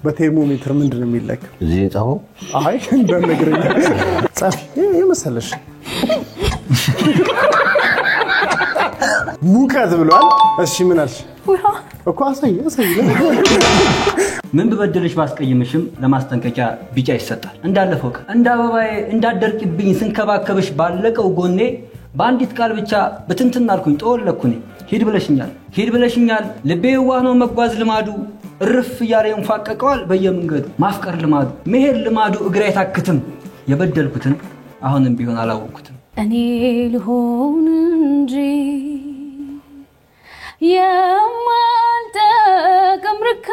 በቴርሞሜትር ምንድነው የሚለክ እዚህ ጻፈው አይ እንደነገረኝ ጻፍ የመሰለሽ ሙቀት ብሏል እሺ ምን አልሽ እኮ አሳይ ምን በበደልሽ ባስቀይምሽም ለማስጠንቀቂያ ቢጫ ይሰጣል እንዳለፈው እንደ አበባዬ እንዳደርቅብኝ ስንከባከብሽ ባለቀው ጎኔ በአንዲት ቃል ብቻ በትንትን አልኩኝ ጦለኩኝ ሂድ ብለሽኛል ልቤ ዋህ ነው መጓዝ ልማዱ እርፍ ያለ እንፋቀቀዋል በየመንገዱ ማፍቀር ልማዱ መሄድ ልማዱ እግሬ አይታክትም የበደልኩትን አሁንም ቢሆን አላወቅኩትም እኔ ልሆን እንጂ የማልጠቅም ርካሽ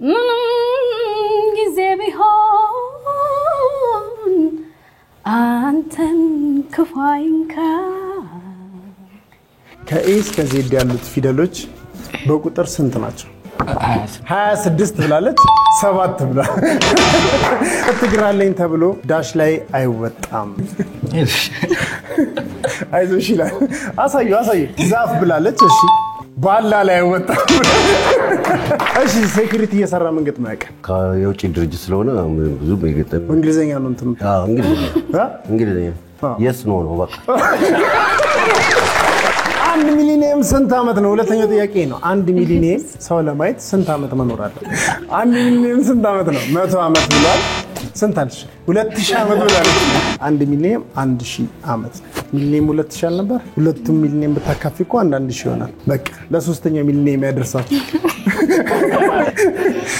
ምንም ጊዜ ቢሆን አንተን ክፉ አይንካኝ ከኤ እስከ ዜድ ያሉት ፊደሎች በቁጥር ስንት ናቸው 26 ብላለች 7 ብላ ትግራለኝ ተብሎ ዳሽ ላይ አይወጣም አይዞሽ ይላል አሳዩ ዛፍ ብላለች እሺ ባላ ላይ አይወጣም እሺ ሴኩሪቲ እየሰራ መንገጥ ማያውቅ ከየውጭ ድርጅት ስለሆነ ብዙ በይገጠም እንግሊዘኛ ነው እንትን አዎ እንግሊዘኛ yes no ነው በቃ 1 ሚሊኒየም ስንት አመት ነው ሁለተኛው ጥያቄ ነው 1 ሚሊኒየም ሰው ለማየት ስንት አመት መኖር አለ 1 ሚሊኒየም ስንት አመት ነው 100 አመት ብሏል ስንት አልሽ 2000 አመት ብሏል 1 ሚሊኒየም 1000 አመት ሚሊኒየም 2000 አልነበር ሁለቱም ሚሊኒየም በታካፊ እኮ 1000 ይሆናል በቃ ለሶስተኛው ሚሊኒየም ያደርሳችሁ